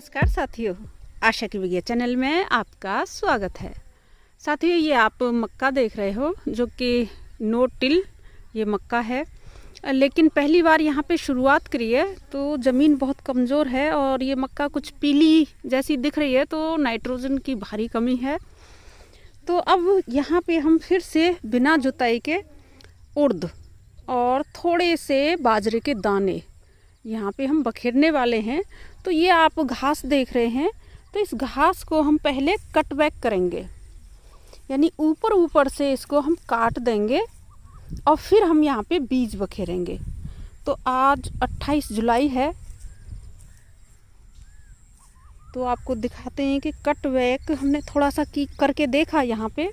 नमस्कार साथियों, आशा की विज्ञा चैनल में आपका स्वागत है। साथियों, ये आप मक्का देख रहे हो जो कि नो टिल ये मक्का है, लेकिन पहली बार यहाँ पे शुरुआत करी है तो ज़मीन बहुत कमज़ोर है और ये मक्का कुछ पीली जैसी दिख रही है, तो नाइट्रोजन की भारी कमी है। तो अब यहाँ पे हम फिर से बिना जुताई के उड़द और थोड़े से बाजरे के दाने यहाँ पे हम बखेरने वाले हैं। तो ये आप घास देख रहे हैं, तो इस घास को हम पहले कट बैक करेंगे, यानी ऊपर ऊपर से इसको हम काट देंगे और फिर हम यहाँ पे बीज बखेरेंगे। तो आज 28 जुलाई है, तो आपको दिखाते हैं कि कट बैक हमने थोड़ा सा की करके देखा। यहाँ पे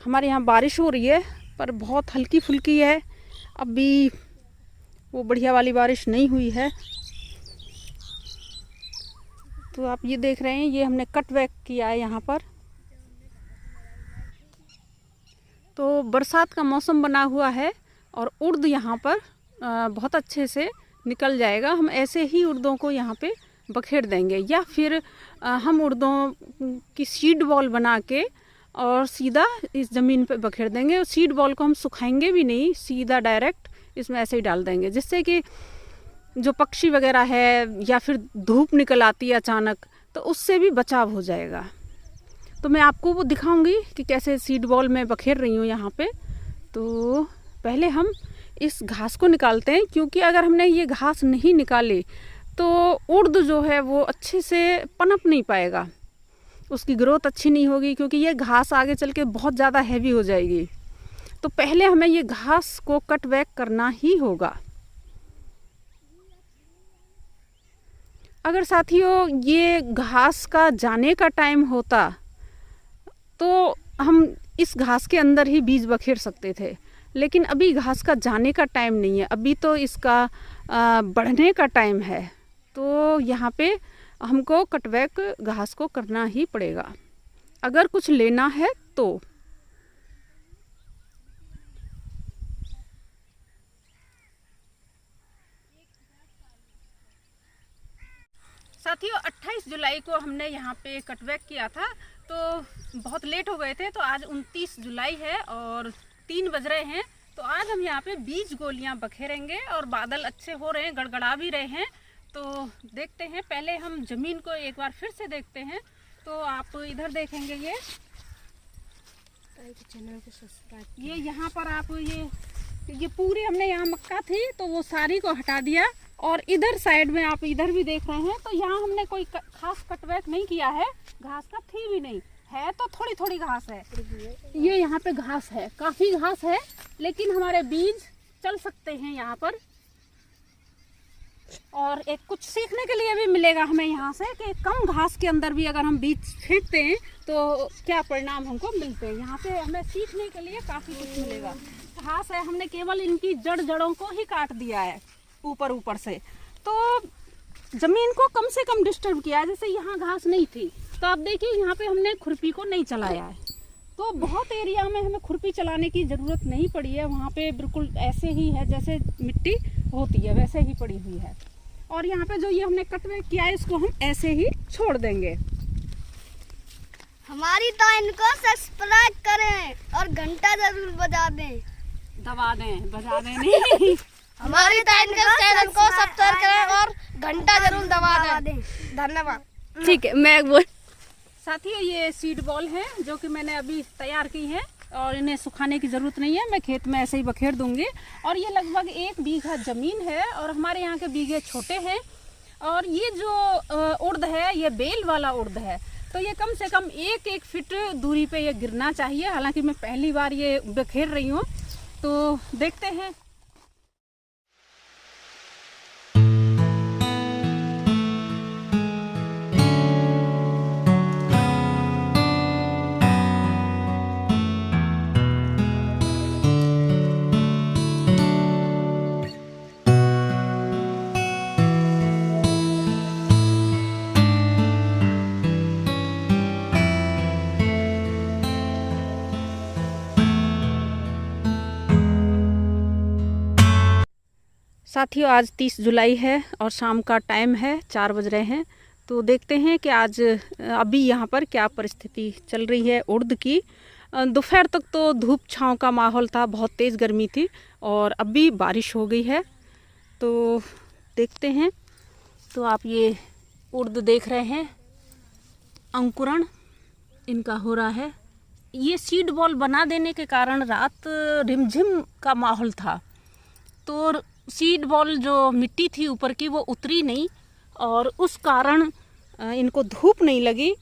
हमारे यहाँ बारिश हो रही है पर बहुत हल्की फुल्की है, अभी वो बढ़िया वाली बारिश नहीं हुई है। तो आप ये देख रहे हैं, ये हमने कट बैक किया है यहाँ पर। तो बरसात का मौसम बना हुआ है और उड़द यहाँ पर बहुत अच्छे से निकल जाएगा। हम ऐसे ही उड़दों को यहाँ पे बखेर देंगे, या फिर हम उड़दों की सीड बॉल बना के और सीधा इस ज़मीन पे बखेर देंगे। सीड बॉल को हम सुखाएंगे भी नहीं, सीधा डायरेक्ट इसमें ऐसे ही डाल देंगे, जिससे कि जो पक्षी वगैरह है या फिर धूप निकल आती है अचानक, तो उससे भी बचाव हो जाएगा। तो मैं आपको वो दिखाऊंगी कि कैसे सीड बॉल में बखेर रही हूँ यहाँ पे। तो पहले हम इस घास को निकालते हैं, क्योंकि अगर हमने ये घास नहीं निकाली तो उड़द जो है वो अच्छे से पनप नहीं पाएगा, उसकी ग्रोथ अच्छी नहीं होगी, क्योंकि ये घास आगे चल के बहुत ज़्यादा हैवी हो जाएगी। तो पहले हमें ये घास को कट बैक करना ही होगा। अगर साथियों ये घास का जाने का टाइम होता तो हम इस घास के अंदर ही बीज बखेर सकते थे, लेकिन अभी घास का जाने का टाइम नहीं है, अभी तो इसका बढ़ने का टाइम है। तो यहाँ पे हमको कट बैक घास को करना ही पड़ेगा अगर कुछ लेना है तो। साथियों, 28 जुलाई को हमने यहाँ पे कटबैक किया था, तो बहुत लेट हो गए थे। तो आज 29 जुलाई है और 3 बज रहे हैं। तो आज हम यहाँ पे बीज गोलियाँ बखेरेंगे और बादल अच्छे हो रहे हैं, गड़गड़ा भी रहे हैं। तो देखते हैं, पहले हम ज़मीन को एक बार फिर से देखते हैं। तो आप इधर देखेंगे, चैनल को सब्सक्राइब, ये यहाँ पर आप ये पूरी हमने यहाँ मक्का थी तो वो सारी को हटा दिया, और इधर साइड में आप इधर भी देख रहे हैं। तो यहाँ हमने कोई खास कटबैक नहीं किया है, घास का थी भी नहीं है, तो थोड़ी थोड़ी घास है। ये यहाँ पे घास है, काफी घास है, लेकिन हमारे बीज चल सकते हैं यहाँ पर। और एक कुछ सीखने के लिए भी मिलेगा हमें यहाँ से कि कम घास के अंदर भी अगर हम बीज फेंकते हैं तो क्या परिणाम हमको मिलते हैं। यहाँ पे हमें सीखने के लिए काफी कुछ मिलेगा। घास है, हमने केवल इनकी जड़ों को ही काट दिया है ऊपर से, तो जमीन को कम से कम डिस्टर्ब किया है। जैसे यहाँ घास नहीं थी, तो आप देखिए यहाँ पे हमने खुरपी को नहीं चलाया है, तो बहुत एरिया में हमें खुरपी चलाने की ज़रूरत नहीं पड़ी है। वहाँ पे बिल्कुल ऐसे ही है, जैसे मिट्टी होती है वैसे ही पड़ी हुई है। और यहाँ पे जो ये हमने कटबैक किया है, इसको हम ऐसे ही छोड़ देंगे। हमारी चैनल को सब्सक्राइब करें और घंटा जरूर बजा दें, दबा दें, बजा दें नहीं। हमारी चैनल को सब्सक्राइब करें और घंटा जरूर दबा दें। धन्यवाद। ठीक है, मैं बोल। साथियों, ये सीड बॉल है जो कि मैंने अभी तैयार की है और इन्हें सुखाने की ज़रूरत नहीं है, मैं खेत में ऐसे ही बखेर दूंगी। और ये लगभग 1 बीघा ज़मीन है और हमारे यहाँ के बीघे छोटे हैं। और ये जो उड़द है, ये बेल वाला उड़द है, तो ये कम से कम 1-1 फीट दूरी पे ये गिरना चाहिए। हालांकि मैं पहली बार ये बखेर रही हूँ, तो देखते हैं। साथियों, आज 30 जुलाई है और शाम का टाइम है, 4 बज रहे हैं। तो देखते हैं कि आज अभी यहाँ पर क्या परिस्थिति चल रही है उड़द की। दोपहर तक तो धूप छाँव का माहौल था, बहुत तेज़ गर्मी थी और अभी बारिश हो गई है। तो देखते हैं। तो आप ये उड़द देख रहे हैं, अंकुरण इनका हो रहा है। ये सीड बॉल बना देने के कारण रात रिमझिम का माहौल था, तो सीड बॉल जो मिट्टी थी ऊपर की वो उतरी नहीं और उस कारण इनको धूप नहीं लगी,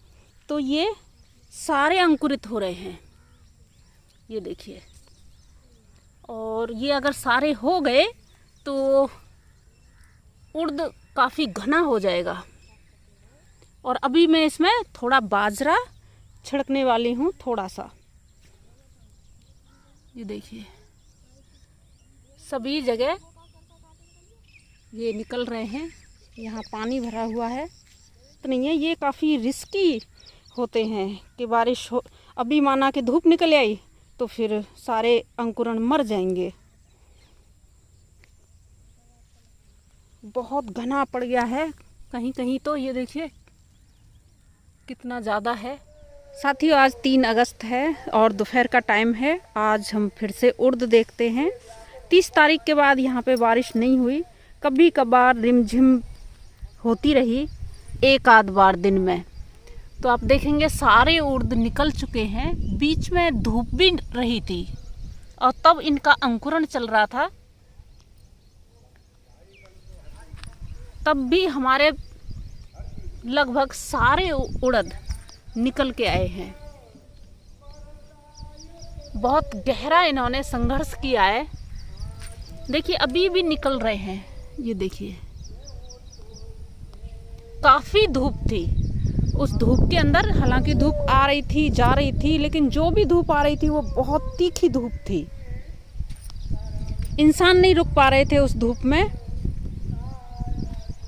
तो ये सारे अंकुरित हो रहे हैं। ये देखिए, और ये अगर सारे हो गए तो उड़द काफ़ी घना हो जाएगा। और अभी मैं इसमें थोड़ा बाजरा छिड़कने वाली हूँ, थोड़ा सा। ये देखिए, सभी जगह ये निकल रहे हैं। यहाँ पानी भरा हुआ है तो नहीं है, ये काफ़ी रिस्की होते हैं कि बारिश हो, अभी माना कि धूप निकल आई तो फिर सारे अंकुरण मर जाएंगे। बहुत घना पड़ गया है कहीं कहीं, तो ये देखिए कितना ज़्यादा है। साथियों, आज 3 अगस्त है और दोपहर का टाइम है। आज हम फिर से उड़द देखते हैं। 30 तारीख के बाद यहाँ पे बारिश नहीं हुई, कभी कभार रिमझिम होती रही एक आध बार दिन में। तो आप देखेंगे सारे उड़द निकल चुके हैं। बीच में धूप भी रही थी और तब इनका अंकुरण चल रहा था, तब भी हमारे लगभग सारे उड़द निकल के आए हैं। बहुत गहरा इन्होंने संघर्ष किया है। देखिए, अभी भी निकल रहे हैं। ये देखिए, काफ़ी धूप थी। उस धूप के अंदर, हालांकि धूप आ रही थी जा रही थी, लेकिन जो भी धूप आ रही थी वो बहुत तीखी धूप थी। इंसान नहीं रुक पा रहे थे उस धूप में,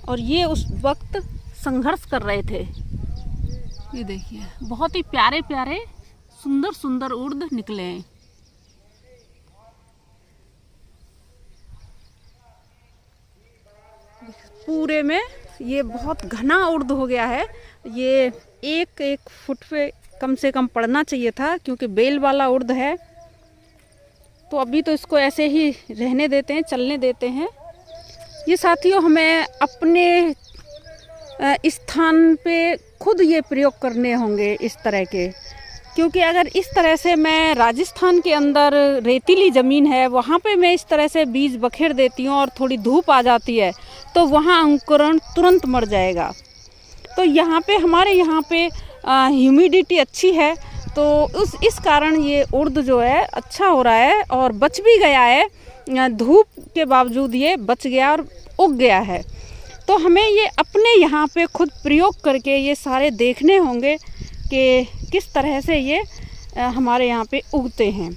और ये उस वक्त संघर्ष कर रहे थे। ये देखिए, बहुत ही प्यारे प्यारे सुंदर सुंदर उड़द निकले हैं। पूरे में ये बहुत घना उड़द हो गया है। ये 1-1 फुट पे कम से कम पड़ना चाहिए था, क्योंकि बेल वाला उड़द है। तो अभी तो इसको ऐसे ही रहने देते हैं, चलने देते हैं। ये साथियों, हमें अपने स्थान पे खुद ये प्रयोग करने होंगे इस तरह के, क्योंकि अगर इस तरह से मैं राजस्थान के अंदर रेतीली ज़मीन है, वहाँ पे मैं इस तरह से बीज बखेर देती हूँ और थोड़ी धूप आ जाती है तो वहाँ अंकुरण तुरंत मर जाएगा। तो यहाँ पे हमारे यहाँ पे ह्यूमिडिटी अच्छी है, तो इस कारण ये उड़द जो है अच्छा हो रहा है और बच भी गया है। धूप के बावजूद ये बच गया और उग गया है। तो हमें ये अपने यहाँ पे खुद प्रयोग करके ये सारे देखने होंगे कि किस तरह से ये हमारे यहाँ पे उगते हैं।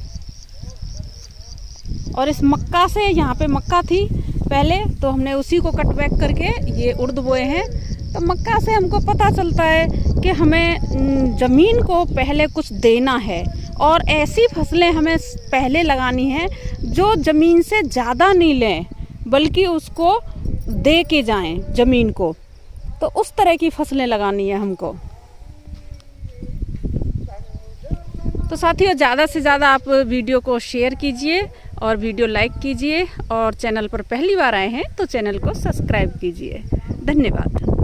और इस मक्का से, यहाँ पे मक्का थी पहले, तो हमने उसी को कट बैक करके ये उड़द बोए हैं। तो मक्का से हमको पता चलता है कि हमें ज़मीन को पहले कुछ देना है और ऐसी फसलें हमें पहले लगानी है जो ज़मीन से ज़्यादा नहीं लें, बल्कि उसको दे के जाएं ज़मीन को। तो उस तरह की फसलें लगानी है हमको। तो साथियों, ज़्यादा से ज़्यादा आप वीडियो को शेयर कीजिए और वीडियो लाइक कीजिए, और चैनल पर पहली बार आए हैं तो चैनल को सब्सक्राइब कीजिए। धन्यवाद।